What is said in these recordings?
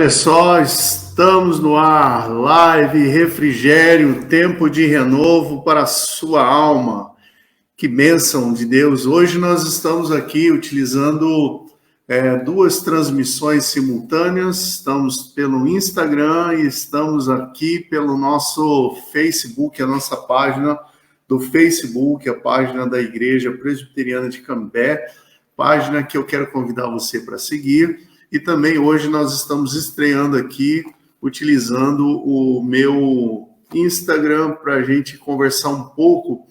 Olha só, estamos no ar, live Refrigério, tempo de renovo para a sua alma. Que bênção de Deus! Hoje nós estamos aqui utilizando duas transmissões simultâneas. Estamos pelo Instagram e estamos aqui pelo nosso Facebook, a nossa página do Facebook, a página da Igreja Presbiteriana de Cambé, página que eu quero convidar você para seguir. E também hoje nós estamos estreando aqui, utilizando o meu Instagram para a gente conversar um pouco.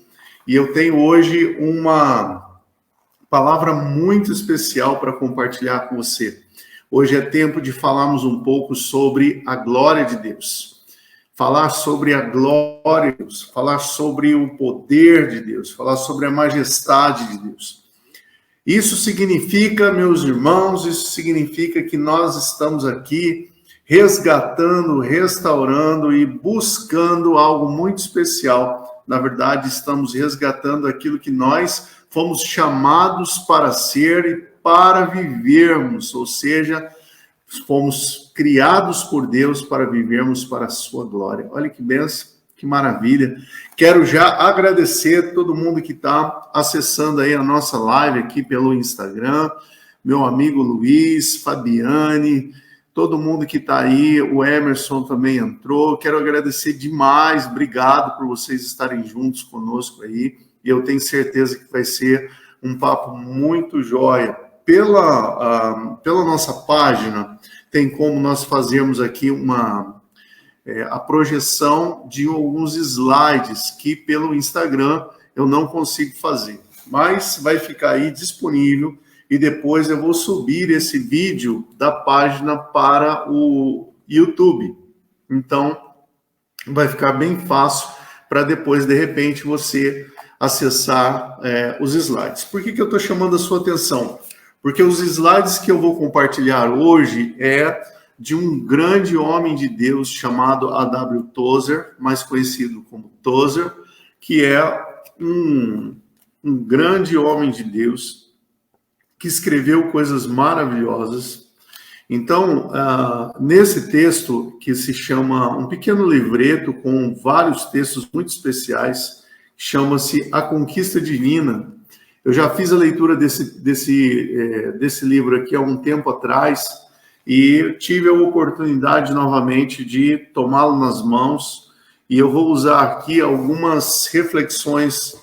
E eu tenho hoje uma palavra muito especial para compartilhar com você. Hoje é tempo de falarmos um pouco sobre a glória de Deus. Falar sobre a glória de Deus, falar sobre o poder de Deus, falar sobre a majestade de Deus. Isso significa, meus irmãos, isso significa que nós estamos aqui resgatando, restaurando e buscando algo muito especial. Na verdade, estamos resgatando aquilo que nós fomos chamados para ser e para vivermos, ou seja, fomos criados por Deus para vivermos para a sua glória. Olha que bênção. Que maravilha. Quero já agradecer todo mundo que está acessando aí a nossa live aqui pelo Instagram, meu amigo Luiz, Fabiane, todo mundo que está aí, o Emerson também entrou. Quero agradecer demais, obrigado por vocês estarem juntos conosco aí, e eu tenho certeza que vai ser um papo muito jóia. Pela nossa página, tem como nós fazermos aqui a projeção de alguns slides que pelo Instagram eu não consigo fazer, mas vai ficar aí disponível e depois eu vou subir esse vídeo da página para o YouTube. Então, vai ficar bem fácil para depois, de repente, você acessar os slides. Por que eu estou chamando a sua atenção? Porque os slides que eu vou compartilhar hoje de um grande homem de Deus chamado A.W. Tozer, mais conhecido como Tozer, que é um grande homem de Deus que escreveu coisas maravilhosas. Então, nesse texto, que se chama um pequeno livreto com vários textos muito especiais, chama-se A Conquista Divina. Eu já fiz a leitura desse livro aqui há um tempo atrás, e tive a oportunidade novamente de tomá-lo nas mãos, e eu vou usar aqui algumas reflexões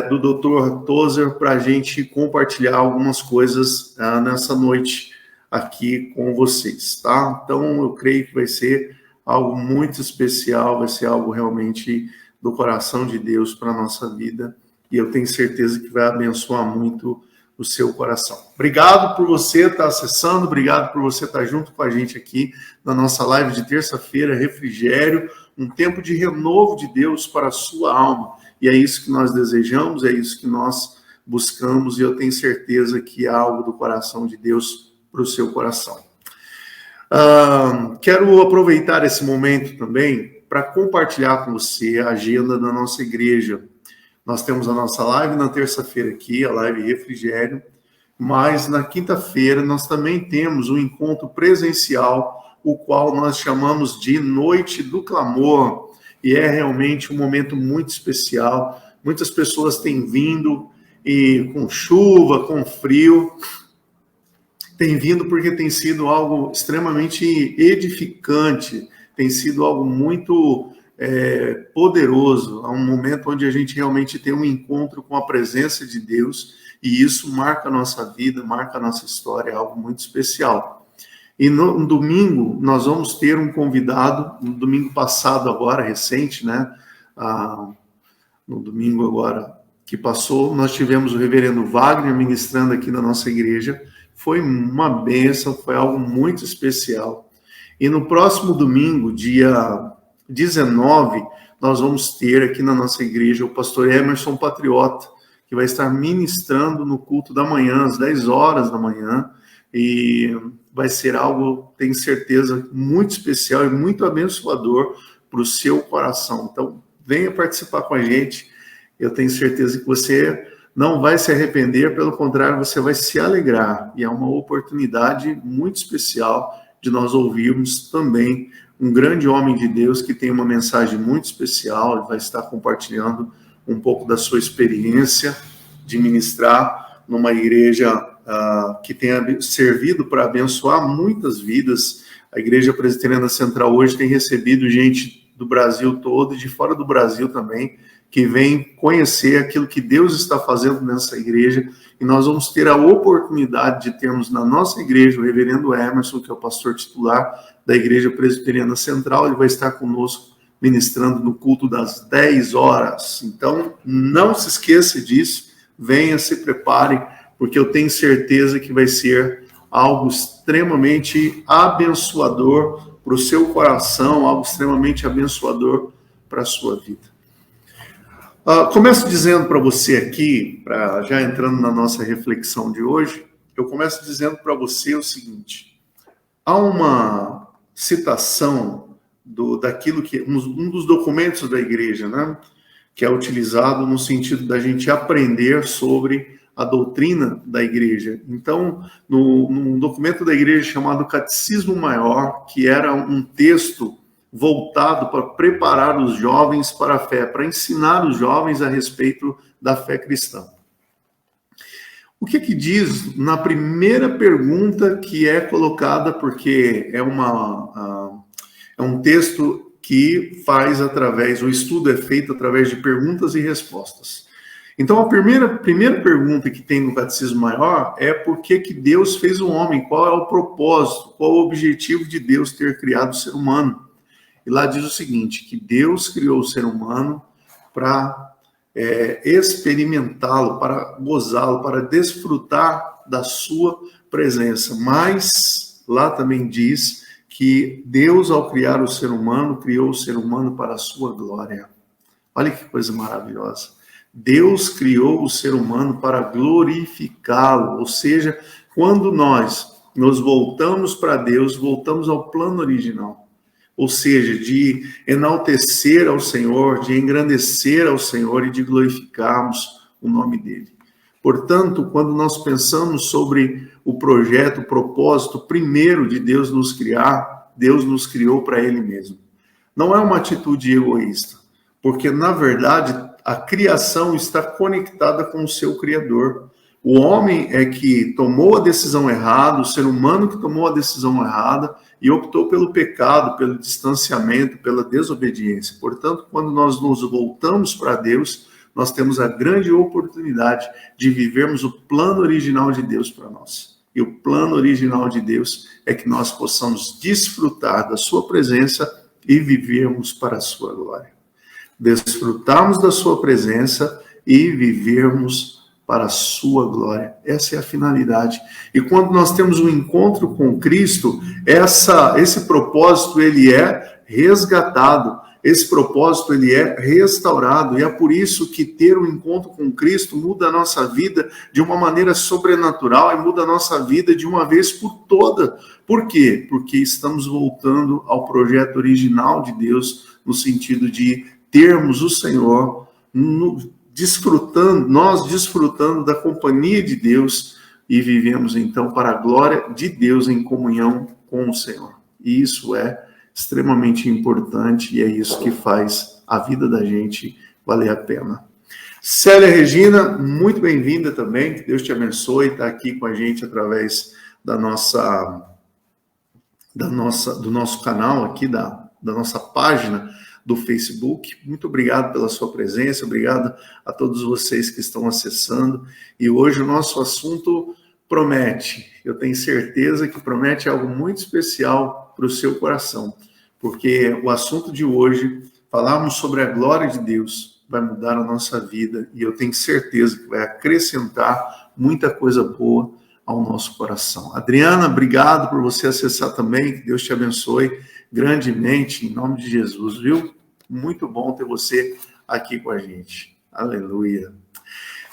do Dr. Tozer para a gente compartilhar algumas coisas nessa noite aqui com vocês, tá? Então, eu creio que vai ser algo muito especial, vai ser algo realmente do coração de Deus para a nossa vida, e eu tenho certeza que vai abençoar muito o seu coração. Obrigado por você estar acessando, obrigado por você estar junto com a gente aqui na nossa live de terça-feira, Refrigério, um tempo de renovo de Deus para a sua alma. E é isso que nós desejamos, é isso que nós buscamos, e eu tenho certeza que há algo do coração de Deus para o seu coração. Quero aproveitar esse momento também para compartilhar com você a agenda da nossa igreja. Nós temos a nossa live na terça-feira aqui, a live Refrigério, mas na quinta-feira nós também temos um encontro presencial, o qual nós chamamos de Noite do Clamor, e é realmente um momento muito especial. Muitas pessoas têm vindo, e com chuva, com frio, têm vindo porque tem sido algo extremamente edificante, tem sido algo muito poderoso, é um momento onde a gente realmente tem um encontro com a presença de Deus, e isso marca a nossa vida, marca a nossa história, é algo muito especial. E no domingo, nós vamos ter um convidado, no domingo passado agora, recente, né? No domingo agora que passou, nós tivemos o reverendo Wagner ministrando aqui na nossa igreja, foi uma bênção, foi algo muito especial. E no próximo domingo, dia 19, nós vamos ter aqui na nossa igreja o pastor Emerson Patriota, que vai estar ministrando no culto da manhã, às 10 horas da manhã, e vai ser algo, tenho certeza, muito especial e muito abençoador para o seu coração. Então, venha participar com a gente, eu tenho certeza que você não vai se arrepender, pelo contrário, você vai se alegrar, e é uma oportunidade muito especial de nós ouvirmos também um grande homem de Deus que tem uma mensagem muito especial. Ele vai estar compartilhando um pouco da sua experiência de ministrar numa igreja que tenha servido para abençoar muitas vidas. A Igreja Presbiteriana Central hoje tem recebido gente do Brasil todo e de fora do Brasil também, que vem conhecer aquilo que Deus está fazendo nessa igreja, e nós vamos ter a oportunidade de termos na nossa igreja o reverendo Emerson, que é o pastor titular da Igreja Presbiteriana Central. Ele vai estar conosco ministrando no culto das 10 horas. Então, não se esqueça disso, venha, se prepare, porque eu tenho certeza que vai ser algo extremamente abençoador para o seu coração, algo extremamente abençoador para a sua vida. Começo dizendo para você aqui, já entrando na nossa reflexão de hoje, eu começo dizendo para você o seguinte: há uma citação daquilo que um dos documentos da igreja, né, que é utilizado no sentido da gente aprender sobre a doutrina da igreja. Então, num documento da igreja chamado Catecismo Maior, que era um texto voltado para preparar os jovens para a fé, para ensinar os jovens a respeito da fé cristã. O que diz na primeira pergunta que é colocada, porque é um texto que o estudo é feito através de perguntas e respostas. Então, a primeira pergunta que tem no Catecismo Maior é por que Deus fez o homem, qual é o propósito, qual é o objetivo de Deus ter criado o ser humano. E lá diz o seguinte, que Deus criou o ser humano para experimentá-lo, para gozá-lo, para desfrutar da sua presença. Mas lá também diz que Deus, ao criar o ser humano, criou o ser humano para a sua glória. Olha que coisa maravilhosa. Deus criou o ser humano para glorificá-lo, ou seja, quando nós nos voltamos para Deus, voltamos ao plano original. Ou seja, de enaltecer ao Senhor, de engrandecer ao Senhor e de glorificarmos o nome dele. Portanto, quando nós pensamos sobre o projeto, o propósito primeiro de Deus nos criar, Deus nos criou para ele mesmo. Não é uma atitude egoísta, porque, na verdade, a criação está conectada com o seu Criador. O homem é que tomou a decisão errada, o ser humano que tomou a decisão errada e optou pelo pecado, pelo distanciamento, pela desobediência. Portanto, quando nós nos voltamos para Deus, nós temos a grande oportunidade de vivermos o plano original de Deus para nós. E o plano original de Deus é que nós possamos desfrutar da sua presença e vivermos para a sua glória. Desfrutarmos da sua presença e vivermos para a sua glória. Essa é a finalidade. E quando nós temos um encontro com Cristo, esse propósito ele é resgatado, esse propósito ele é restaurado, e é por isso que ter um encontro com Cristo muda a nossa vida de uma maneira sobrenatural e muda a nossa vida de uma vez por toda. Por quê? Porque estamos voltando ao projeto original de Deus, no sentido de termos o Senhor desfrutando da companhia de Deus e vivemos então para a glória de Deus em comunhão com o Senhor. E isso é extremamente importante e é isso que faz a vida da gente valer a pena. Célia Regina, muito bem-vinda também, que Deus te abençoe, está aqui com a gente através do nosso canal aqui, da nossa página do Facebook. Muito obrigado pela sua presença, obrigado a todos vocês que estão acessando. E hoje o nosso assunto promete, eu tenho certeza que promete algo muito especial para o seu coração, porque o assunto de hoje, falarmos sobre a glória de Deus, vai mudar a nossa vida e eu tenho certeza que vai acrescentar muita coisa boa ao nosso coração. Adriana, obrigado por você acessar também, que Deus te abençoe grandemente, em nome de Jesus, viu? Muito bom ter você aqui com a gente. Aleluia.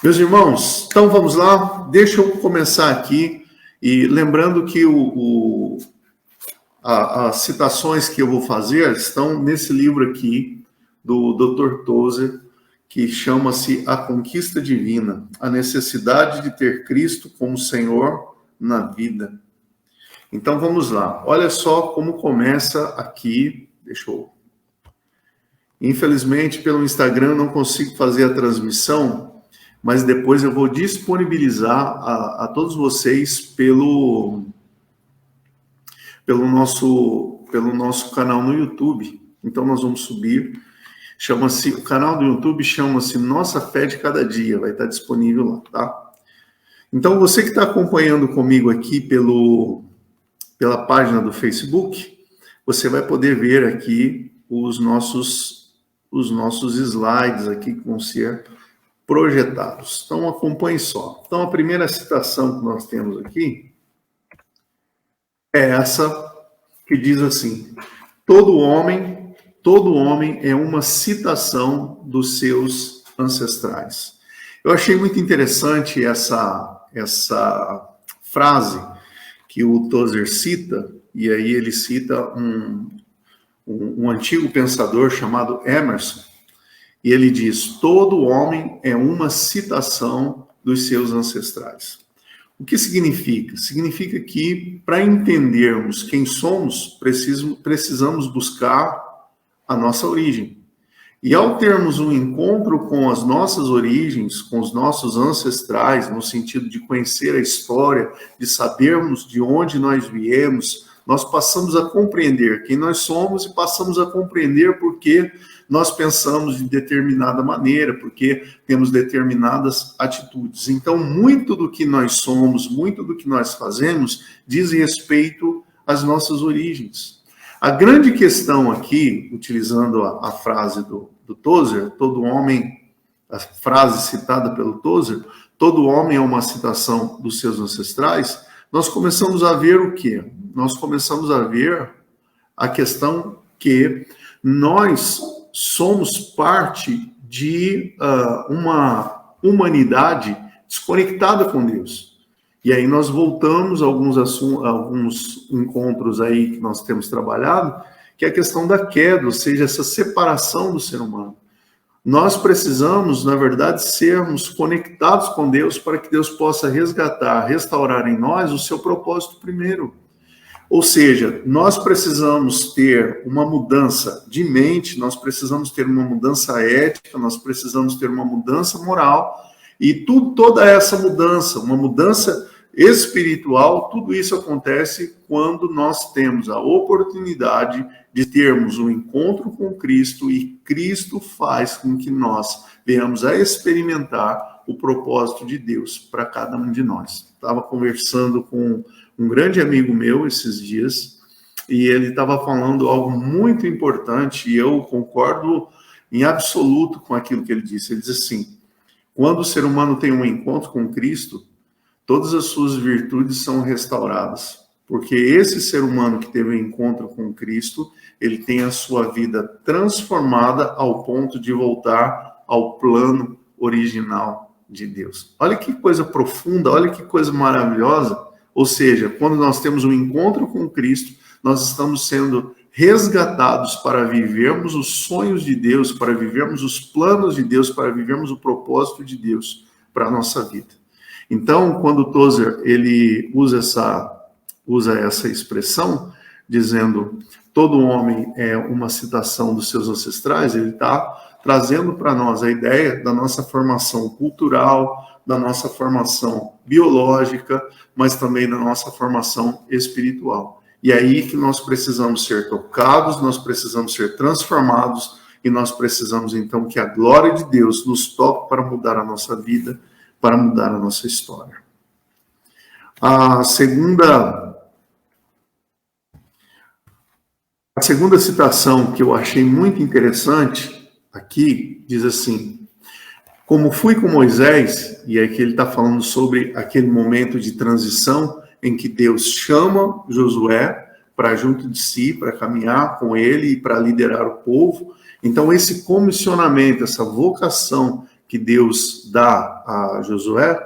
Meus irmãos, então vamos lá, deixa eu começar aqui, e lembrando que as citações que eu vou fazer estão nesse livro aqui, do Dr. Tozer, que chama-se A Conquista Divina, a necessidade de ter Cristo como Senhor na vida. Então vamos lá. Olha só como começa aqui. Infelizmente, pelo Instagram eu não consigo fazer a transmissão, mas depois eu vou disponibilizar a todos vocês pelo nosso canal no YouTube. Então nós vamos subir. O canal do YouTube chama-se Nossa Fé de Cada Dia. Vai estar disponível lá, tá? Então você que está acompanhando comigo aqui pela página do Facebook, você vai poder ver aqui os nossos slides aqui que vão ser projetados. Então, acompanhe só. Então, a primeira citação que nós temos aqui é essa que diz assim: todo homem é uma citação dos seus ancestrais. Eu achei muito interessante essa frase que o Tozer cita, e aí ele cita um antigo pensador chamado Emerson, e ele diz: todo homem é uma citação dos seus ancestrais. O que significa? Significa que, para entendermos quem somos, precisamos buscar a nossa origem. E ao termos um encontro com as nossas origens, com os nossos ancestrais, no sentido de conhecer a história, de sabermos de onde nós viemos, nós passamos a compreender quem nós somos e passamos a compreender por que nós pensamos de determinada maneira, porque temos determinadas atitudes. Então, muito do que nós somos, muito do que nós fazemos, diz respeito às nossas origens. A grande questão aqui, utilizando a frase do Tozer, todo homem, a frase citada pelo Tozer, todo homem é uma citação dos seus ancestrais, nós começamos a ver o quê? Nós começamos a ver a questão que nós somos parte de uma humanidade desconectada com Deus. E aí nós voltamos a alguns encontros aí que nós temos trabalhado, que é a questão da queda, ou seja, essa separação do ser humano. Nós precisamos, na verdade, sermos conectados com Deus para que Deus possa resgatar, restaurar em nós o seu propósito primeiro. Ou seja, nós precisamos ter uma mudança de mente, nós precisamos ter uma mudança ética, nós precisamos ter uma mudança moral, e toda essa mudança, uma mudança espiritual, tudo isso acontece quando nós temos a oportunidade de termos um encontro com Cristo e Cristo faz com que nós venhamos a experimentar o propósito de Deus para cada um de nós. Estava conversando com um grande amigo meu esses dias e ele estava falando algo muito importante e eu concordo em absoluto com aquilo que ele disse. Ele diz assim: quando o ser humano tem um encontro com Cristo, todas as suas virtudes são restauradas. Porque esse ser humano que teve um encontro com Cristo, ele tem a sua vida transformada ao ponto de voltar ao plano original de Deus. Olha que coisa profunda, olha que coisa maravilhosa. Ou seja, quando nós temos um encontro com Cristo, nós estamos sendo resgatados para vivermos os sonhos de Deus, para vivermos os planos de Deus, para vivermos o propósito de Deus para a nossa vida. Então, quando o Tozer ele usa essa expressão, dizendo todo homem é uma citação dos seus ancestrais, ele está trazendo para nós a ideia da nossa formação cultural, da nossa formação biológica, mas também da nossa formação espiritual. E é aí que nós precisamos ser tocados, nós precisamos ser transformados, e nós precisamos, então, que a glória de Deus nos toque para mudar a nossa vida, para mudar a nossa história. A segunda citação que eu achei muito interessante aqui, diz assim: como fui com Moisés, e aqui ele está falando sobre aquele momento de transição em que Deus chama Josué para junto de si, para caminhar com ele e para liderar o povo. Então, esse comissionamento, essa vocação que Deus dá a Josué,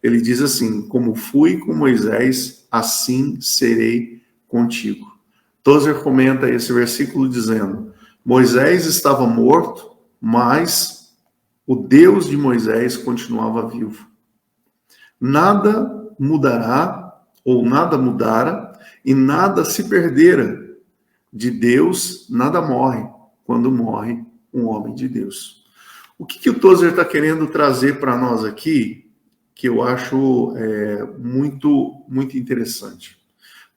ele diz assim: como fui com Moisés, assim serei contigo. Tozer comenta esse versículo dizendo: Moisés estava morto, mas o Deus de Moisés continuava vivo. Nada mudará, ou nada mudara, e nada se perdera. De Deus, nada morre quando morre um homem de Deus. O que o Tozer está querendo trazer para nós aqui, que eu acho muito, muito interessante.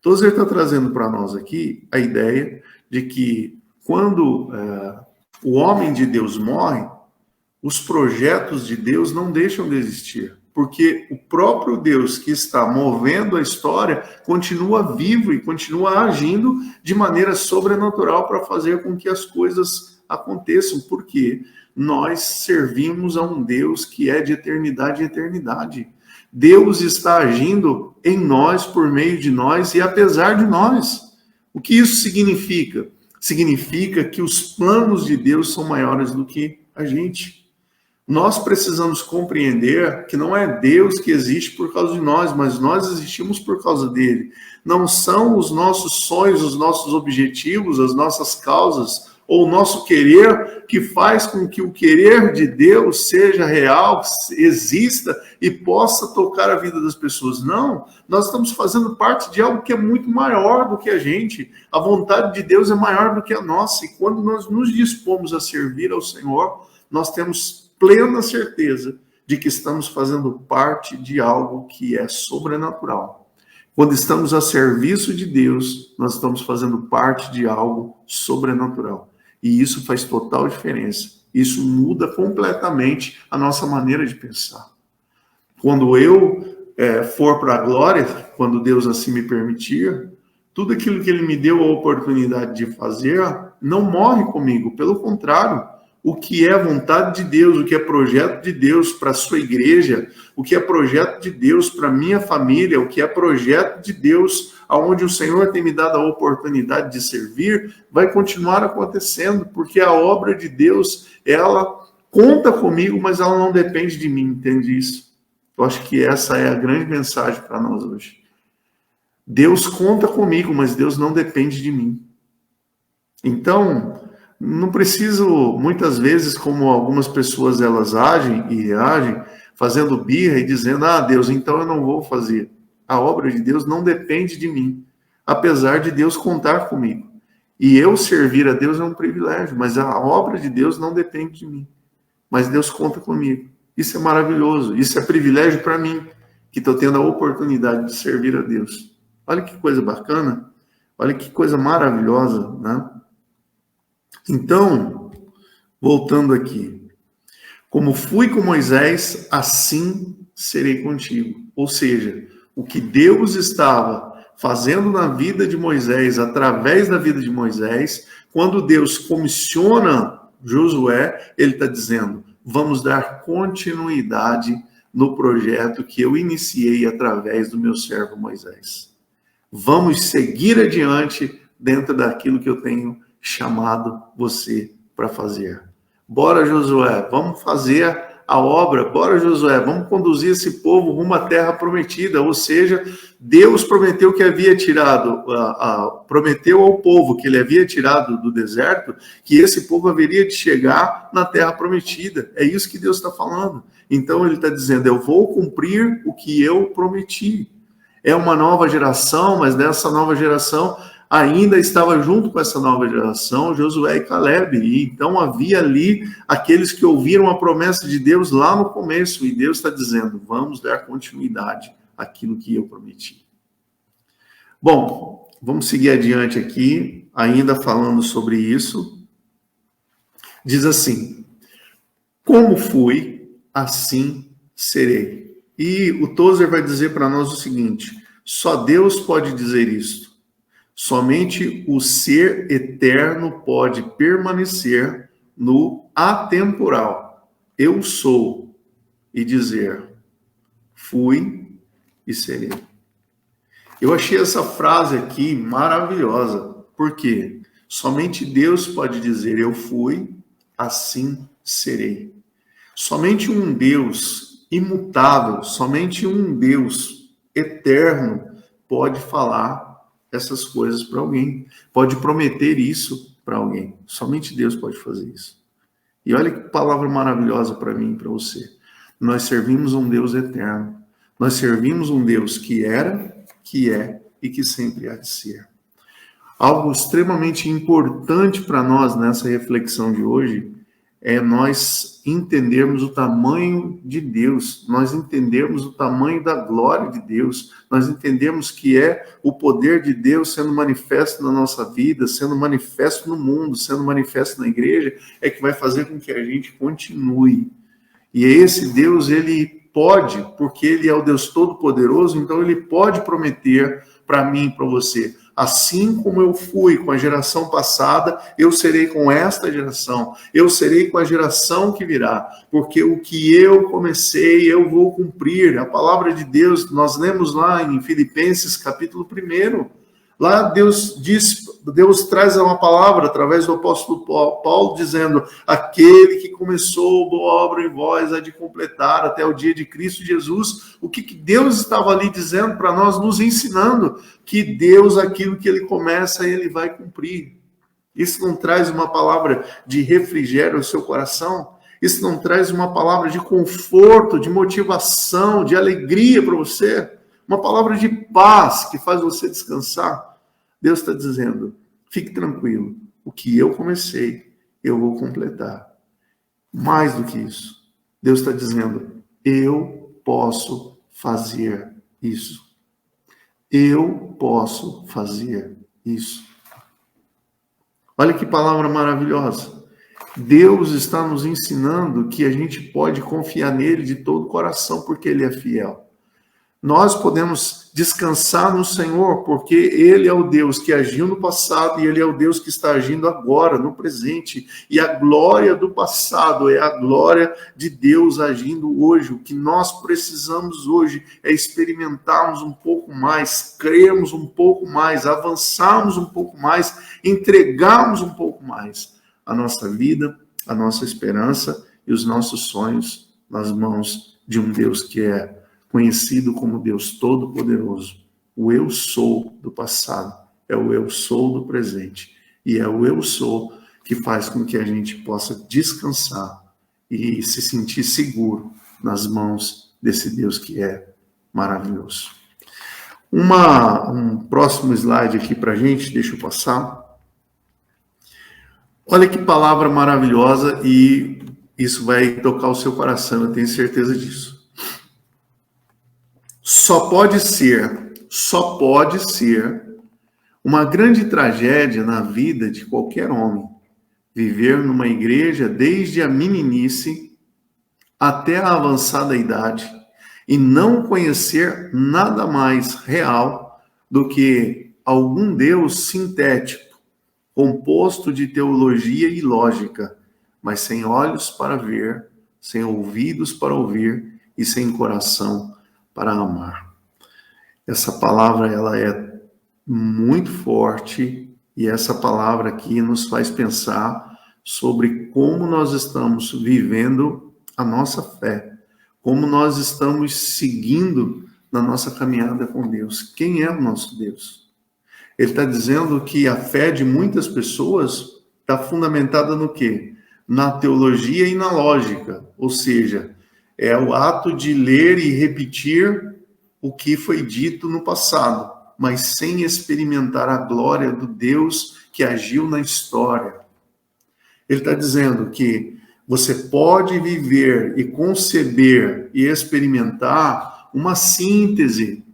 Tozer está trazendo para nós aqui a ideia de que quando o homem de Deus morre, os projetos de Deus não deixam de existir, porque o próprio Deus que está movendo a história continua vivo e continua agindo de maneira sobrenatural para fazer com que as coisas aconteçam, porque nós servimos a um Deus que é de eternidade em eternidade. Deus está agindo em nós, por meio de nós e apesar de nós. O que isso significa? Significa que os planos de Deus são maiores do que a gente. Nós precisamos compreender que não é Deus que existe por causa de nós, mas nós existimos por causa dele. Não são os nossos sonhos, os nossos objetivos, as nossas causas, ou o nosso querer que faz com que o querer de Deus seja real, exista e possa tocar a vida das pessoas. Não, nós estamos fazendo parte de algo que é muito maior do que a gente. A vontade de Deus é maior do que a nossa. E quando nós nos dispomos a servir ao Senhor, nós temos plena certeza de que estamos fazendo parte de algo que é sobrenatural. Quando estamos a serviço de Deus, nós estamos fazendo parte de algo sobrenatural. E isso faz total diferença. Isso muda completamente a nossa maneira de pensar. Quando eu for para a glória, quando Deus assim me permitir, tudo aquilo que Ele me deu a oportunidade de fazer não morre comigo. Pelo contrário, o que é vontade de Deus, o que é projeto de Deus para a sua igreja, o que é projeto de Deus para a minha família, o que é projeto de Deus aonde o Senhor tem me dado a oportunidade de servir, vai continuar acontecendo, porque a obra de Deus, ela conta comigo, mas ela não depende de mim, entende isso? Eu acho que essa é a grande mensagem para nós hoje. Deus conta comigo, mas Deus não depende de mim. Então, não preciso, muitas vezes, como algumas pessoas elas agem e reagem, fazendo birra e dizendo, Deus, então eu não vou fazer. A obra de Deus não depende de mim, apesar de Deus contar comigo. E eu servir a Deus é um privilégio, mas a obra de Deus não depende de mim. Mas Deus conta comigo. Isso é maravilhoso, isso é privilégio para mim, que estou tendo a oportunidade de servir a Deus. Olha que coisa bacana, olha que coisa maravilhosa, né? Então, voltando aqui, como fui com Moisés, assim serei contigo. Ou seja, o que Deus estava fazendo na vida de Moisés, através da vida de Moisés, quando Deus comissiona Josué, ele está dizendo, vamos dar continuidade no projeto que eu iniciei através do meu servo Moisés. Vamos seguir adiante dentro daquilo que eu tenho chamado você para fazer. Bora, Josué, vamos fazer a obra. Bora, Josué, vamos conduzir esse povo rumo à terra prometida. Ou seja, Deus prometeu que havia tirado, prometeu ao povo que ele havia tirado do deserto, que esse povo haveria de chegar na terra prometida. É isso que Deus está falando. Então ele está dizendo, eu vou cumprir o que eu prometi. É uma nova geração, mas nessa nova geração ainda estava junto com essa nova geração Josué e Caleb, e então havia ali aqueles que ouviram a promessa de Deus lá no começo, e Deus está dizendo, vamos dar continuidade àquilo que eu prometi. Bom, vamos seguir adiante aqui, ainda falando sobre isso. Diz assim, como fui, assim serei. E o Tozer vai dizer para nós o seguinte, só Deus pode dizer isso. Somente o ser eterno pode permanecer no atemporal. Eu sou e dizer, fui e serei. Eu achei essa frase aqui maravilhosa, porque somente Deus pode dizer, eu fui, assim serei. Somente um Deus imutável, somente um Deus eterno pode falar essas coisas para alguém, pode prometer isso para alguém. Somente Deus pode fazer isso. E olha que palavra maravilhosa para mim e para você. Nós servimos um Deus eterno. Nós servimos um Deus que era, que é e que sempre há de ser. Algo extremamente importante para nós nessa reflexão de hoje é nós entendermos o tamanho de Deus, nós entendermos o tamanho da glória de Deus, nós entendemos que é o poder de Deus sendo manifesto na nossa vida, sendo manifesto no mundo, sendo manifesto na igreja, é que vai fazer com que a gente continue. E esse Deus, ele pode, porque ele é o Deus Todo-Poderoso, então ele pode prometer para mim e para você: assim como eu fui com a geração passada, eu serei com esta geração, eu serei com a geração que virá, porque o que eu comecei, eu vou cumprir. A palavra de Deus, nós lemos lá em Filipenses, capítulo 1, lá Deus traz uma palavra através do apóstolo Paulo, dizendo: aquele que começou boa obra em vós há de completar até o dia de Cristo Jesus. O que Deus estava ali dizendo para nós, nos ensinando que Deus, aquilo que ele começa, ele vai cumprir. Isso não traz uma palavra de refrigério ao seu coração? Isso não traz uma palavra de conforto, de motivação, de alegria para você? Uma palavra de paz que faz você descansar? Deus está dizendo: fique tranquilo, o que eu comecei, eu vou completar. Mais do que isso, Deus está dizendo: eu posso fazer isso. Eu posso fazer isso. Olha que palavra maravilhosa. Deus está nos ensinando que a gente pode confiar nele de todo o coração, porque ele é fiel. Nós podemos descansar no Senhor, porque ele é o Deus que agiu no passado e ele é o Deus que está agindo agora, no presente. E a glória do passado é a glória de Deus agindo hoje. O que nós precisamos hoje é experimentarmos um pouco mais, crermos um pouco mais, avançarmos um pouco mais, entregarmos um pouco mais a nossa vida, a nossa esperança e os nossos sonhos nas mãos de um Deus que é conhecido como Deus Todo-Poderoso. O eu sou do passado é o eu sou do presente. E é o eu sou que faz com que a gente possa descansar e se sentir seguro nas mãos desse Deus que é maravilhoso. Um próximo slide aqui para a gente, deixa eu passar. Olha que palavra maravilhosa, e isso vai tocar o seu coração, eu tenho certeza disso. Só pode ser uma grande tragédia na vida de qualquer homem viver numa igreja desde a meninice até a avançada idade e não conhecer nada mais real do que algum Deus sintético, composto de teologia e lógica, mas sem olhos para ver, sem ouvidos para ouvir e sem coração para amar. Essa palavra, ela é muito forte, e essa palavra aqui nos faz pensar sobre como nós estamos vivendo a nossa fé, como nós estamos seguindo na nossa caminhada com Deus. Quem é o nosso Deus? Ele está dizendo que a fé de muitas pessoas está fundamentada no quê? Na teologia e na lógica, ou seja, é o ato de ler e repetir o que foi dito no passado, mas sem experimentar a glória do Deus que agiu na história. Ele está dizendo que você pode viver e conceber e experimentar uma síntese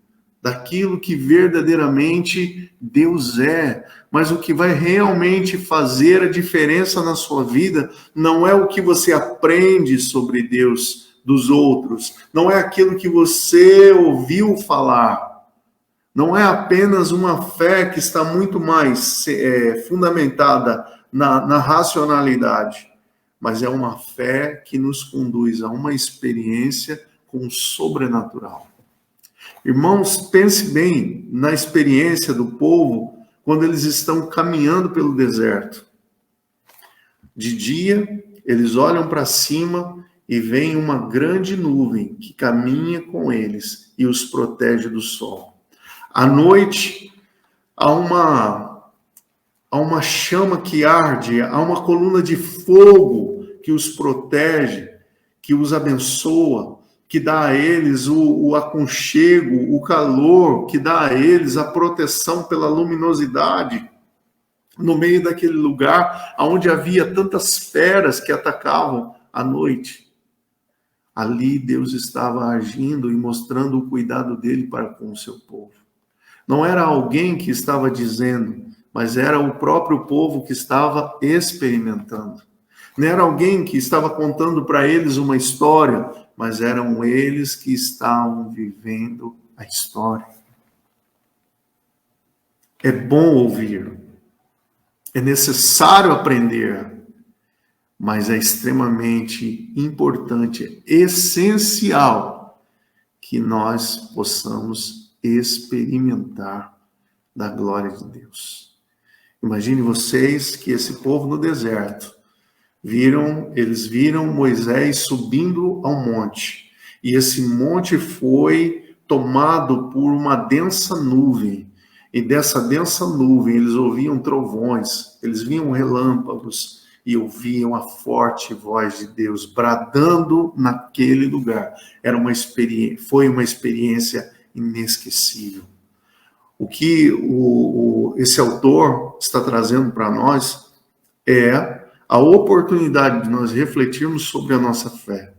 daquilo que verdadeiramente Deus é, mas o que vai realmente fazer a diferença na sua vida não é o que você aprende sobre Deus dos outros, não é aquilo que você ouviu falar, não é apenas uma fé que está muito mais fundamentada na racionalidade, mas é uma fé que nos conduz a uma experiência com o sobrenatural. Irmãos, pense bem na experiência do povo quando eles estão caminhando pelo deserto. De dia, eles olham para cima e veem uma grande nuvem que caminha com eles e os protege do sol. À noite, há uma chama que arde, há uma coluna de fogo que os protege, que os abençoa, que dá a eles o aconchego, o calor, que dá a eles a proteção pela luminosidade, no meio daquele lugar onde havia tantas feras que atacavam à noite. Ali Deus estava agindo e mostrando o cuidado dele para com o seu povo. Não era alguém que estava dizendo, mas era o próprio povo que estava experimentando. Não era alguém que estava contando para eles uma história, mas eram eles que estavam vivendo a história. É bom ouvir, é necessário aprender, mas é extremamente importante, essencial, que nós possamos experimentar da glória de Deus. Imagine vocês que esse povo no deserto, eles viram Moisés subindo ao monte, e esse monte foi tomado por uma densa nuvem, e dessa densa nuvem eles ouviam trovões, eles viam relâmpagos, e ouviam a forte voz de Deus bradando naquele lugar. Foi uma experiência inesquecível. O que esse autor está trazendo para nós é a oportunidade de nós refletirmos sobre a nossa fé,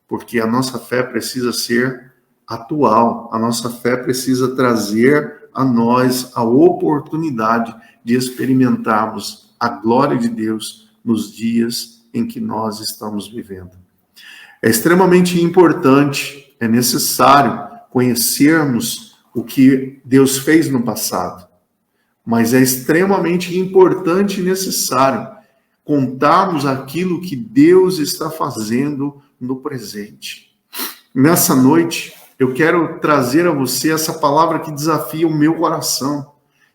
porque a nossa fé precisa ser atual, a nossa fé precisa trazer a nós a oportunidade de experimentarmos a glória de Deus nos dias em que nós estamos vivendo. É extremamente importante, é necessário conhecermos o que Deus fez no passado, mas é extremamente importante e necessário contarmos aquilo que Deus está fazendo no presente. Nessa noite, eu quero trazer a você essa palavra que desafia o meu coração.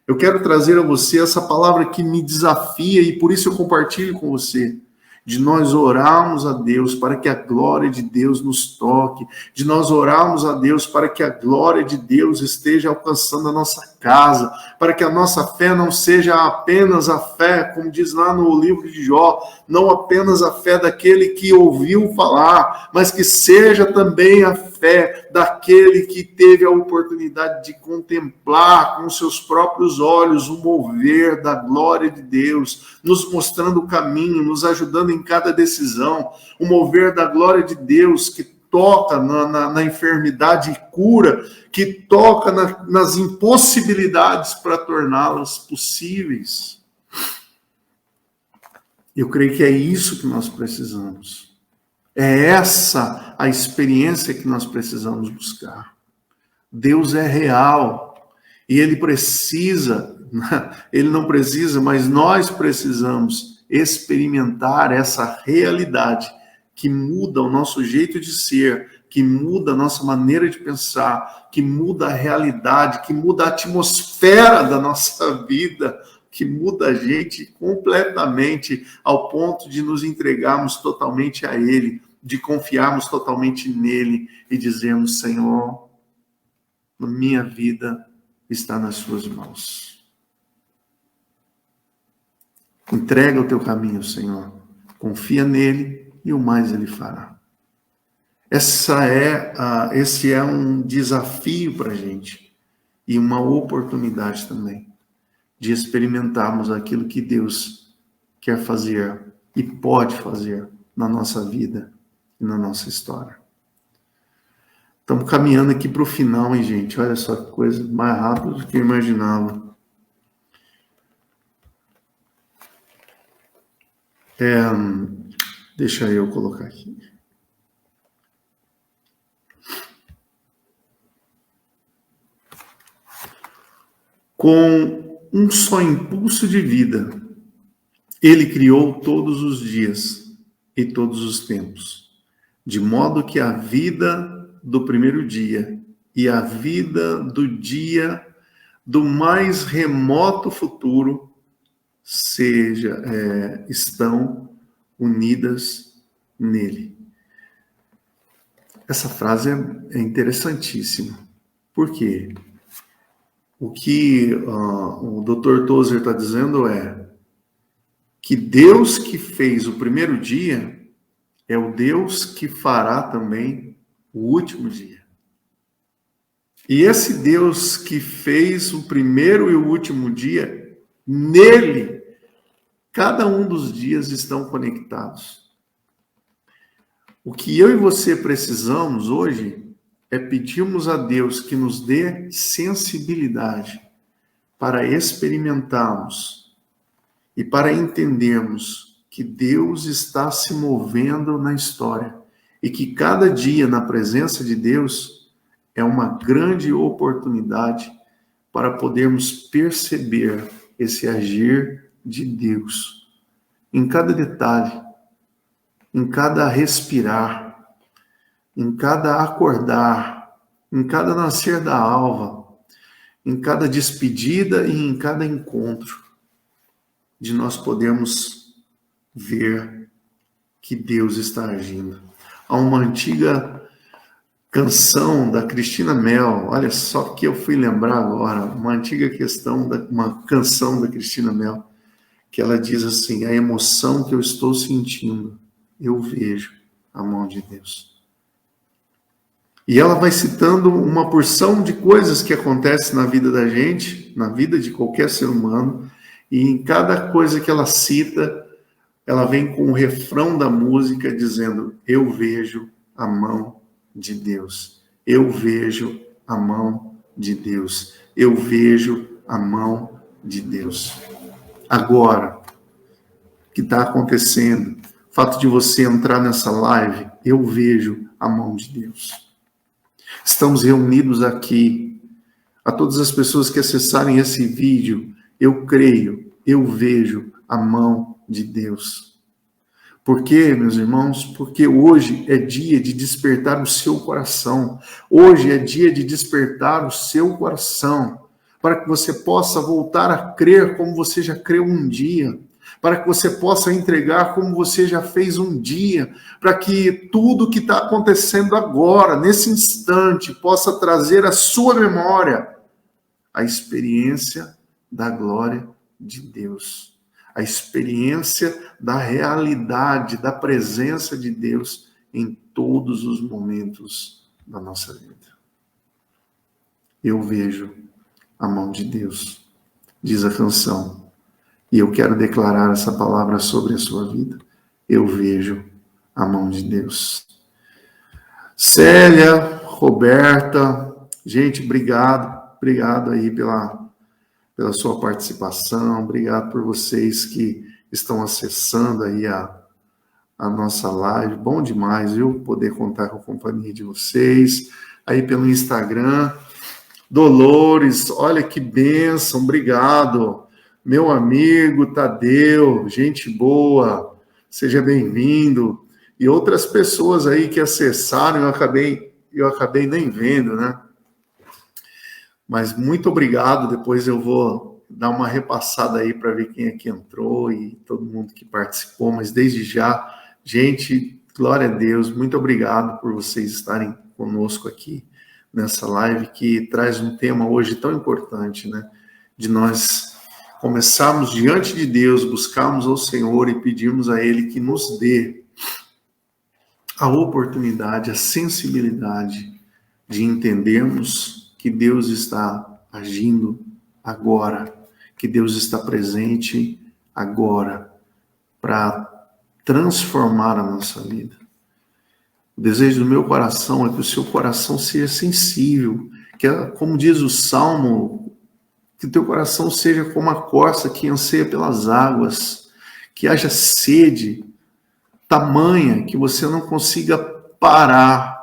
Eu quero trazer a você essa palavra que me desafia e por isso eu compartilho com você. De nós orarmos a Deus para que a glória de Deus nos toque, de nós orarmos a Deus para que a glória de Deus esteja alcançando a nossa casa, para que a nossa fé não seja apenas a fé, como diz lá no livro de Jó, não apenas a fé daquele que ouviu falar, mas que seja também a fé daquele que teve a oportunidade de contemplar com seus próprios olhos o mover da glória de Deus, nos mostrando o caminho, nos ajudando em cada decisão, o mover da glória de Deus que toca na enfermidade e cura, que toca nas impossibilidades para torná-las possíveis. Eu creio que é isso que nós precisamos. É essa a experiência que nós precisamos buscar. Deus é real e Ele não precisa, mas nós precisamos experimentar essa realidade que muda o nosso jeito de ser, que muda a nossa maneira de pensar, que muda a realidade, que muda a atmosfera da nossa vida, que muda a gente completamente ao ponto de nos entregarmos totalmente a Ele, de confiarmos totalmente nele e dizermos: Senhor, a minha vida está nas suas mãos. Entrega o teu caminho, Senhor. Confia nele e o mais ele fará. Esse é um desafio para a gente e uma oportunidade também de experimentarmos aquilo que Deus quer fazer e pode fazer na nossa vida e na nossa história. Estamos caminhando aqui para o final, hein, gente? Olha só que coisa mais rápida do que eu imaginava. Deixa eu colocar aqui. Com um só impulso de vida, Ele criou todos os dias e todos os tempos, de modo que a vida do primeiro dia e a vida do dia do mais remoto futuro estão unidas nele. Essa frase é interessantíssima. Por quê? O que o Dr. Tozer está dizendo é que Deus que fez o primeiro dia é o Deus que fará também o último dia. E esse Deus que fez o primeiro e o último dia, nele, cada um dos dias estão conectados. O que eu e você precisamos hoje é pedirmos a Deus que nos dê sensibilidade para experimentarmos e para entendermos que Deus está se movendo na história e que cada dia na presença de Deus é uma grande oportunidade para podermos perceber esse agir de Deus em cada detalhe, em cada respirar, em cada acordar, em cada nascer da alva, em cada despedida e em cada encontro, de nós podermos ver que Deus está agindo. Há uma antiga canção da Cristina Mel, olha só que eu fui lembrar agora, uma antiga uma canção da Cristina Mel, que ela diz assim: a emoção que eu estou sentindo, eu vejo a mão de Deus. E ela vai citando uma porção de coisas que acontecem na vida da gente, na vida de qualquer ser humano, e em cada coisa que ela cita, ela vem com o refrão da música dizendo: eu vejo a mão de Deus. Eu vejo a mão de Deus. Eu vejo a mão de Deus. Agora, o que está acontecendo? O fato de você entrar nessa live, eu vejo a mão de Deus. Estamos reunidos aqui. A todas as pessoas que acessarem esse vídeo, eu creio, eu vejo a mão de Deus. Por quê, meus irmãos? Porque hoje é dia de despertar o seu coração. Hoje é dia de despertar o seu coração, para que você possa voltar a crer como você já creu um dia, para que você possa entregar como você já fez um dia, para que tudo que está acontecendo agora, nesse instante, possa trazer à sua memória a experiência da glória de Deus, a experiência da realidade, da presença de Deus em todos os momentos da nossa vida. Eu vejo a mão de Deus, diz a canção. E eu quero declarar essa palavra sobre a sua vida. Eu vejo a mão de Deus. Célia, Roberta, gente, obrigado aí pela sua participação, obrigado por vocês que estão acessando aí a nossa live. Bom demais, viu? Poder contar com a companhia de vocês. Aí pelo Instagram. Dolores, olha que bênção, obrigado. Meu amigo Tadeu, gente boa, seja bem-vindo. E outras pessoas aí que acessaram, eu acabei nem vendo, né? Mas muito obrigado, depois eu vou dar uma repassada aí para ver quem é que entrou e todo mundo que participou, mas desde já, gente, glória a Deus, muito obrigado por vocês estarem conosco aqui nessa live que traz um tema hoje tão importante, né? De nós começarmos diante de Deus, buscarmos ao Senhor e pedirmos a Ele que nos dê a oportunidade, a sensibilidade de entendermos que Deus está agindo agora, que Deus está presente agora para transformar a nossa vida. O desejo do meu coração é que o seu coração seja sensível, que, como diz o Salmo, que o teu coração seja como a corça que anseia pelas águas, que haja sede tamanha que você não consiga parar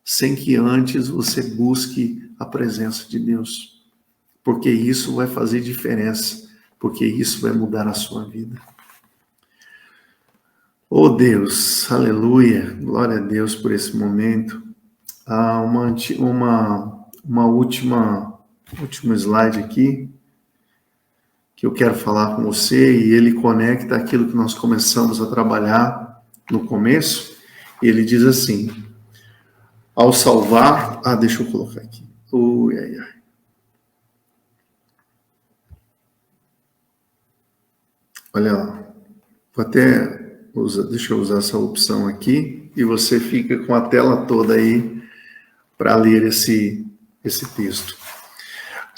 sem que antes você busque a presença de Deus, porque isso vai fazer diferença, porque isso vai mudar a sua vida. Oh Deus, aleluia, glória a Deus por esse momento. Último slide aqui, que eu quero falar com você, e ele conecta aquilo que nós começamos a trabalhar no começo. Ele diz assim: ao salvar... deixa eu colocar aqui. Vou Olha lá, deixa eu usar essa opção aqui, e você fica com a tela toda aí para ler esse texto.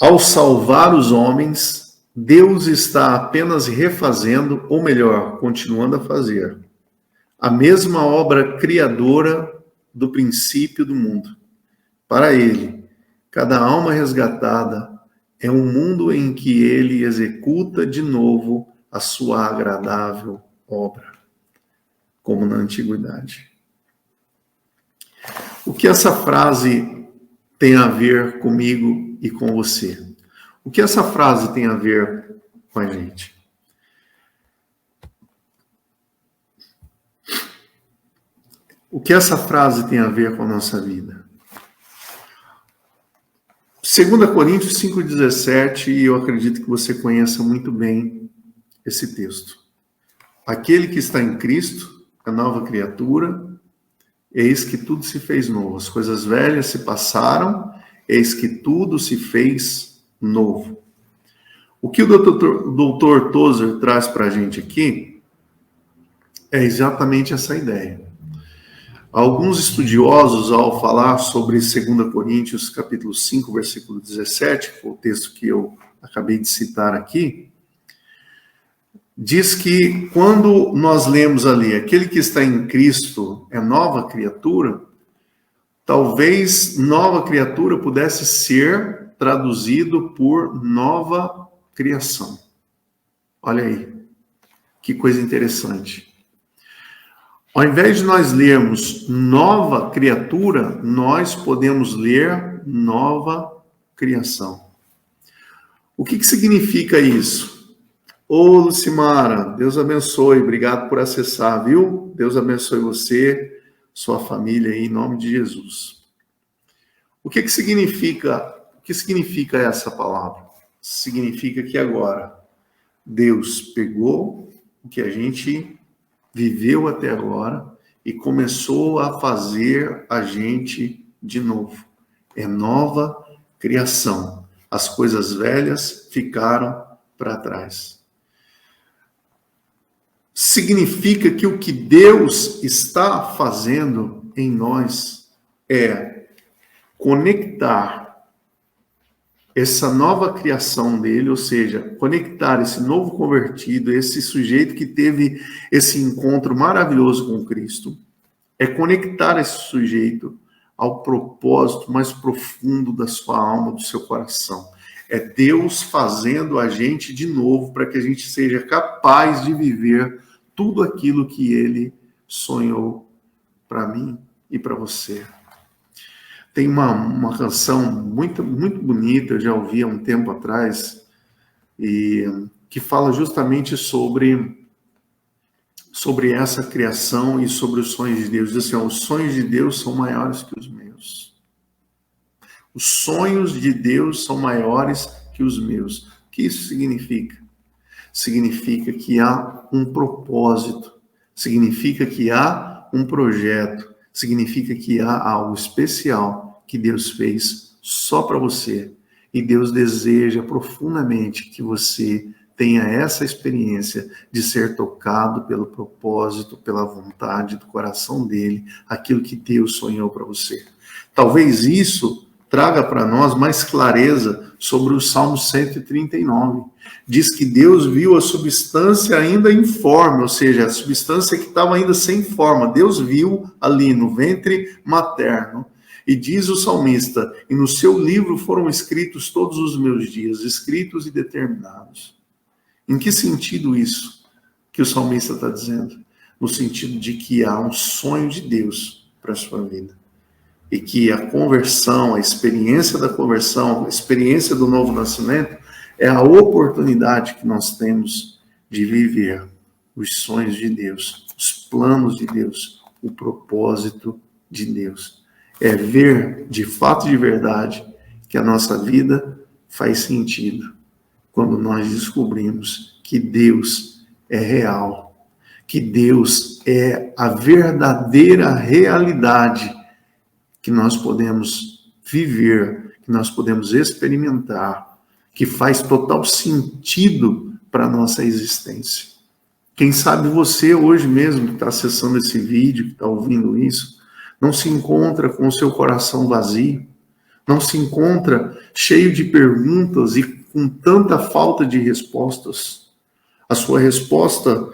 Ao salvar os homens, Deus está apenas refazendo, ou melhor, continuando a fazer, a mesma obra criadora do princípio do mundo. Para ele, cada alma resgatada é um mundo em que ele executa de novo a sua agradável obra, como na antiguidade. O que essa frase tem a ver comigo e com você? O que essa frase tem a ver com a gente? O que essa frase tem a ver com a nossa vida? 2 Coríntios 5,17, e eu acredito que você conheça muito bem esse texto. Aquele que está em Cristo, a nova criatura, eis que tudo se fez novo. As coisas velhas se passaram, eis que tudo se fez novo. O que o doutor Tozer traz para a gente aqui é exatamente essa ideia. Alguns estudiosos, ao falar sobre 2 Coríntios, capítulo 5, versículo 17, que foi o texto que eu acabei de citar aqui, diz que quando nós lemos ali, aquele que está em Cristo é nova criatura, talvez nova criatura pudesse ser traduzido por nova criação. Olha aí, que coisa interessante. Ao invés de nós lermos nova criatura, nós podemos ler nova criação. O que significa isso? Ô, Lucimara, Deus abençoe, obrigado por acessar, viu? Deus abençoe você, sua família aí, em nome de Jesus. O que significa essa palavra? Significa que agora Deus pegou o que a gente viveu até agora e começou a fazer a gente de novo. É nova criação. As coisas velhas ficaram para trás. Significa que o que Deus está fazendo em nós é conectar essa nova criação dele, ou seja, conectar esse novo convertido, esse sujeito que teve esse encontro maravilhoso com Cristo, é conectar esse sujeito ao propósito mais profundo da sua alma, do seu coração. É Deus fazendo a gente de novo para que a gente seja capaz de viver tudo aquilo que Ele sonhou para mim e para você. Tem uma canção muito, muito bonita, eu já ouvi há um tempo atrás, e que fala justamente sobre essa criação e sobre os sonhos de Deus. Diz assim, os sonhos de Deus são maiores que os meus. Os sonhos de Deus são maiores que os meus. O que isso significa? Significa que há um propósito, significa que há um projeto, significa que há algo especial que Deus fez só para você. E Deus deseja profundamente que você tenha essa experiência de ser tocado pelo propósito, pela vontade do coração dele, aquilo que Deus sonhou para você. Talvez isso traga para nós mais clareza sobre o Salmo 139. Diz que Deus viu a substância ainda informe, ou seja, a substância que estava ainda sem forma. Deus viu ali no ventre materno. E diz o salmista, e no seu livro foram escritos todos os meus dias, escritos e determinados. Em que sentido isso que o salmista está dizendo? No sentido de que há um sonho de Deus para a sua vida. E que a conversão, a experiência da conversão, a experiência do novo nascimento, é a oportunidade que nós temos de viver os sonhos de Deus, os planos de Deus, o propósito de Deus. É ver, de fato e de verdade, que a nossa vida faz sentido quando nós descobrimos que Deus é real, que Deus é a verdadeira realidade que nós podemos viver, que nós podemos experimentar, que faz total sentido para a nossa existência. Quem sabe você hoje mesmo que está acessando esse vídeo, que está ouvindo isso, não se encontra com o seu coração vazio, não se encontra cheio de perguntas e com tanta falta de respostas. A sua resposta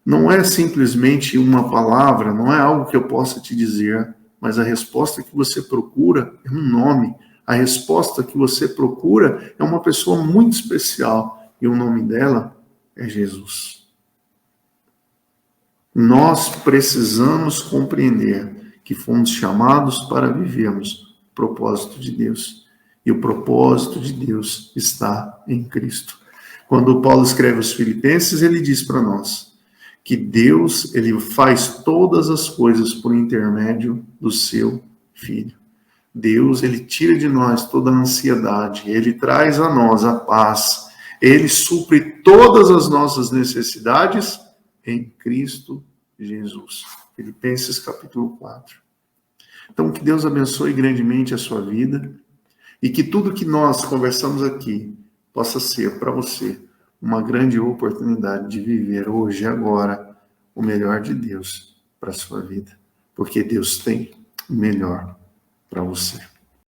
não é simplesmente uma palavra, não é algo que eu possa te dizer, mas a resposta que você procura é um nome. A resposta que você procura é uma pessoa muito especial e o nome dela é Jesus. Nós precisamos compreender que fomos chamados para vivermos o propósito de Deus. E o propósito de Deus está em Cristo. Quando Paulo escreve aos Filipenses, ele diz para nós que Deus, ele faz todas as coisas por intermédio do seu Filho. Deus, ele tira de nós toda a ansiedade, ele traz a nós a paz, ele supre todas as nossas necessidades em Cristo Jesus. Filipenses capítulo 4. Então, que Deus abençoe grandemente a sua vida e que tudo que nós conversamos aqui possa ser para você uma grande oportunidade de viver hoje e agora o melhor de Deus para a sua vida, porque Deus tem o melhor para você.